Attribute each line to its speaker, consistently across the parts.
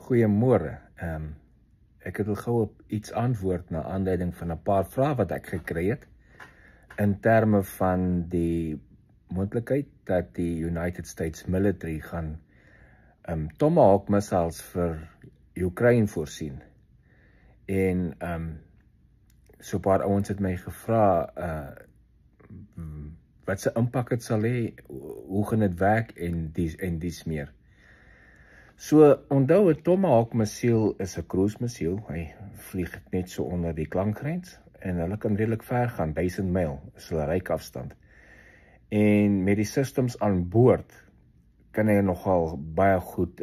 Speaker 1: Goeiemôre. Ek het gou op iets antwoord na aanleiding van 'n paar vrae wat ek gekry het in terme van die moontlikheid dat die United States military gaan Tomahawk missiles vir Oekraïne voorsien. En so 'n paar ouens het my gevra wat se impak dit sal hê, hoe gaan dit werk en dies meer. So, onthou, 'n Tomahawk missiel is 'n cruise missiel. Hy vlieg net so onder die klankgrens en hulle kan redelik ver gaan, 1000 myl, is hulle ryk afstand. En met die systems aan boord kan hy nogal baie goed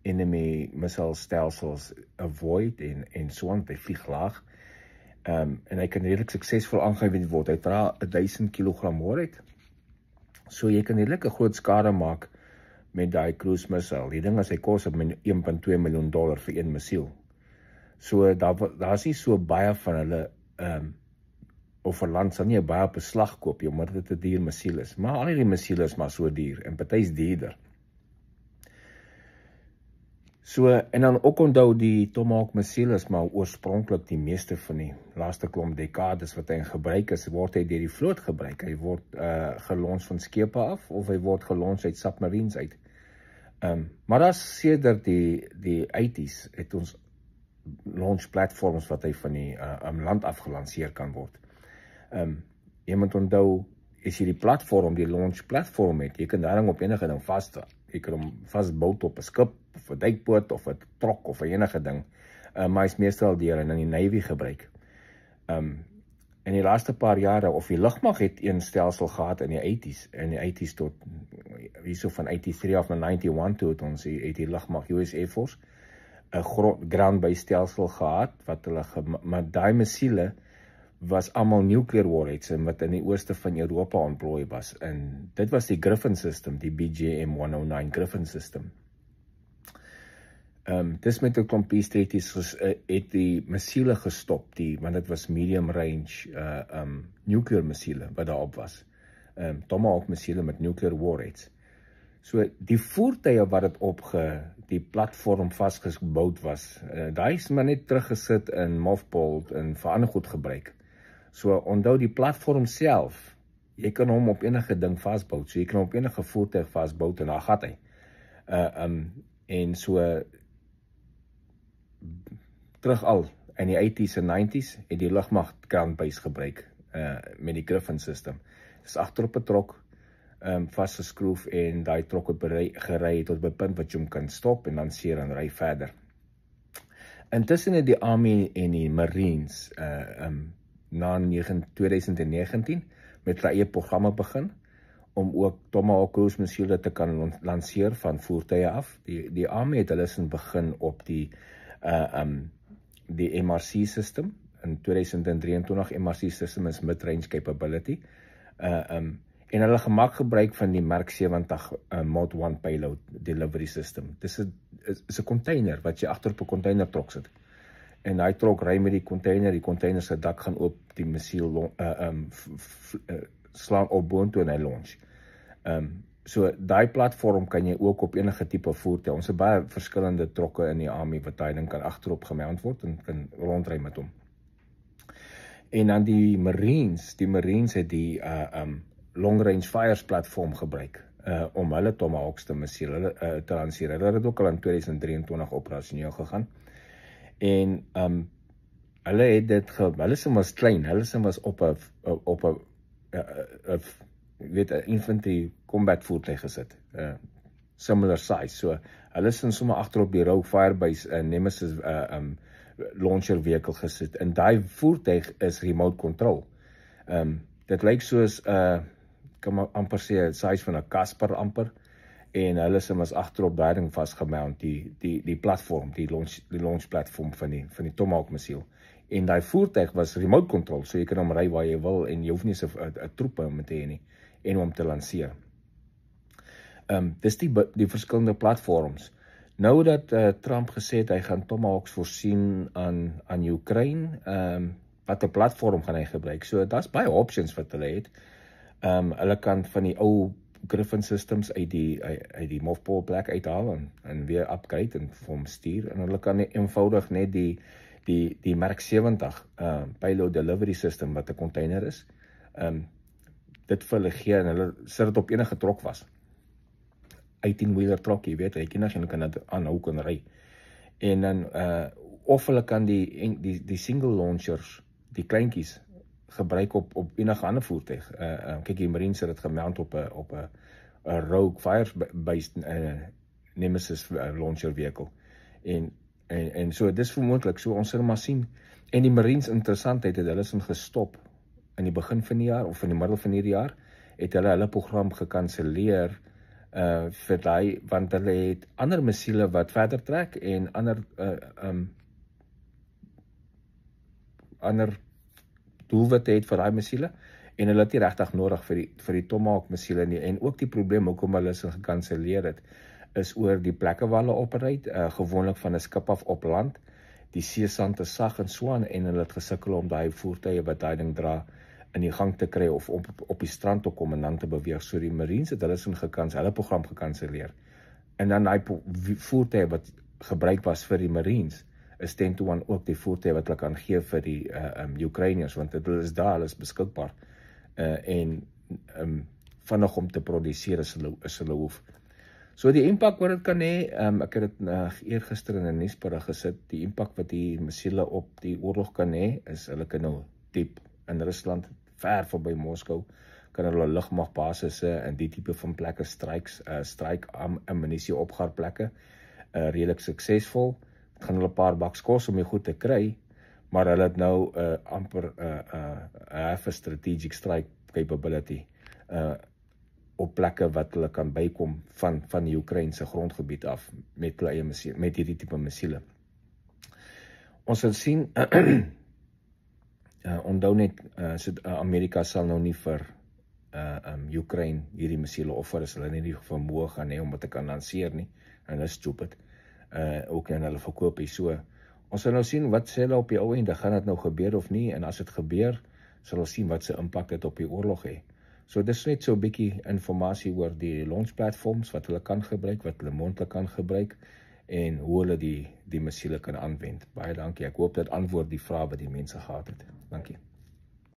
Speaker 1: enemy missile stelsels avoid en so aan, hy vlieg laag. En hy kan redelik suksesvol aangewend word. Hy dra 1000 kg moorheid. So jy kan redelik 'n groot skade maak met daai cruise missile. Die ding is, hy kos $1.2 miljoen vir een missiel. So daar's nie so baie van hulle of 'n land sal nie baie op beslag koop, omdat dit 'n duur missiel is. Maar al die missiele is maar so duur en party is duurder. So, en dan ook onthou, die Tomahawk missiel is maar oorspronklik die meeste van die laaste klomp dekades wat hy in gebruik is, word hy deur die vloot gebruik. Hy word gelons van skepe af of hy word gelons uit submarines uit. Maar daar's sedert die 80s het ons launch platforms wat hy van die land af gelanseer kan word. Jy moet onthou, as jy die platform, die launch platform het, jy kan daarin op enige ding vasdra. Jy kan hom vasbou op 'n skip, of 'n duikboot, of 'n trok, of enige ding. Maar hy is meestal deur in die Navy gebruik. In die laaste paar jare, of die lugmag het een stelsel gehad in die 80s tot, hierso van 83 af na 91 toe het ons die lugmag, US Air Force, 'n ground-based stelsel gehad, wat hulle, maar daai missiele was almal nuclear warheads en wat in die ooste van Europa ontplooi was. En dit was die Griffin system, die BJM-109 Griffin system. Dis met 'n klompie strategies het die missiele gestop, want dit was medium range nuclear missiele wat daarop was. Tomahawk missiele met nuclear warheads. So die voertuie wat dit op die platform vasgebou was, daai is maar net teruggesit in mothballed en vir ander goed gebruik. So onthou, die platform self, jy kan hom op enige ding vasbou, so jy kan hom op enige voertuig vasbou en daar gaan hy. En so terug al in die 80s en 90s het die lugmag ground-based gebruik met die Griffin system. Dis agterop 'n trok vasgeskroef en daai trok het gery tot by 'n punt wat jy hom kan stop en lanseer en ry verder. Intussen het die Army en die Marines na 2019 met hulle eie programme begin om ook Tomahawk cruise missiele te kan lanseer van voertuie af. Die Army het hulle sin begin op die MRC system in 2023. MRC system is mid-range capability. En hulle gemaak gebruik van die Mark 70 Mod 1 payload delivery system. Dis 'n container wat jy agter op 'n container trok sit. En daai trok ry met die container se dak gaan oop, die missiel slaan op boontoe en hy launch. So daai platform kan jy ook op enige tipe voertuig. Ons het baie verskillende trokke in die Army wat daai ding kan agterop gemount word en kan rondry met hom. En dan die Marines het die long range fires platform gebruik om hulle Tomahawks te lanseer. Hulle het ook al in 2023 operasioneel gegaan. En hulle het dit hulle se was klein, hulle se was op 'n infantry combat voertuig gesit, similar size. So hulle is sommer agterop die Rogue Firebase Nemesis launcher vehicle gesit. En daai voertuig is remote control. Dit lyk soos kan maar amper sê size van 'n Casper amper. En hulle se was agterop daai ding vasgemount, die platform, die launch platform van die Tomahawk missiel. En daai voertuig was remote control, so jy kan hom ry waar jy wil en jy hoef nie 'n troepe om te hê nie en om te lanseer. Dis die verskillende platforms. Nou dat Trump gesê het hy gaan Tomahawks voorsien aan Oekraïne, watter platform gaan hy gebruik? So daar's baie options wat hulle het. Hulle kan van die ou Griffin systems uit die mothball plek uithaal en weer upgrade en vir hom stuur, en hulle kan eenvoudig net die Merk 70 payload delivery system wat 'n container is, dit vir hulle gee, en hulle sit dit op enige trok was. 18-wheeler trok, jy weet, hulle kan dit aanhou kan ry. En dan of hulle kan die single launchers, die kleintjies, gebruik op enige ander voertuig. Kyk, die Marines het dit gemount op 'n Rogue Fire-based Nemesis launcher vehicle. En so, dis vermoedelijk, so ons sal maar sien. En die Marines, interessantheid, het hulle sin gestop in die begin van die jaar, of in die middel van hierdie jaar, het hulle program gekanseleer, vir daai, want hulle het ander missiele wat verder trek, en ander doelwitte het vir daai missiele, en hulle het nie regtig nodig vir die Tomahawk missiele nie. En ook die probleem hoekom hulle se gekanseleer het, is oor die plekke waar hulle operate, gewoonlik van 'n skip af op land, die seesand is sag en so aan, en hulle het gesukkel om daai voertuie wat daai ding dra in die gang te kry, of op die strand te kom en dan te beweeg. So die Marines het hulle program gekanseleer. En dan daai voertuie wat gebruik was vir die Marines, is ten toe aan ook die voertuie wat hulle kan gee vir die Ukrainiërs, want hulle is daar, hulle is beskikbaar, en vinnig om te produseer as hulle hoef. So die impak wat dit kan hê, ek het dit eergister in 'n nuusberig gesit, die impak wat die missiele op die oorlog kan hê, is hulle kan nou diep in Rusland, ver verby Moskou, kan hulle lugmagbasisse en die tipe van plekke strike ammunisie opgaarplekke, redelik suksesvol. Het gaan hulle 'n paar baks kos om die goed te kry, maar hulle het nou amper have a strategic strike capability op plekke wat hulle kan bykom van die Oekraïense grondgebied af met hulle eie missiele, met hierdie tipe missiele. Ons sal sien, onthou net, Amerika sal nou nie vir Oekraïne hierdie missiele offer, as hulle nie die vermoë gaan hê om dit te kan lanseer nie, en dit is stupid, ook en hulle verkoop hier so. Ons sal nou sien, wat sê hulle op die ou einde, gaan dit nou gebeur of nie, en as dit gebeur, sal ons sien wat se impak dit op die oorlog het. So dis net so 'n bietjie informasie oor die launch platforms, wat hulle kan gebruik, wat hulle moontlik kan gebruik, en hoe hulle die missiele kan aanwend. Baie dankie, ek hoop dit antwoord die vrae wat die mense gehad het. Dankie.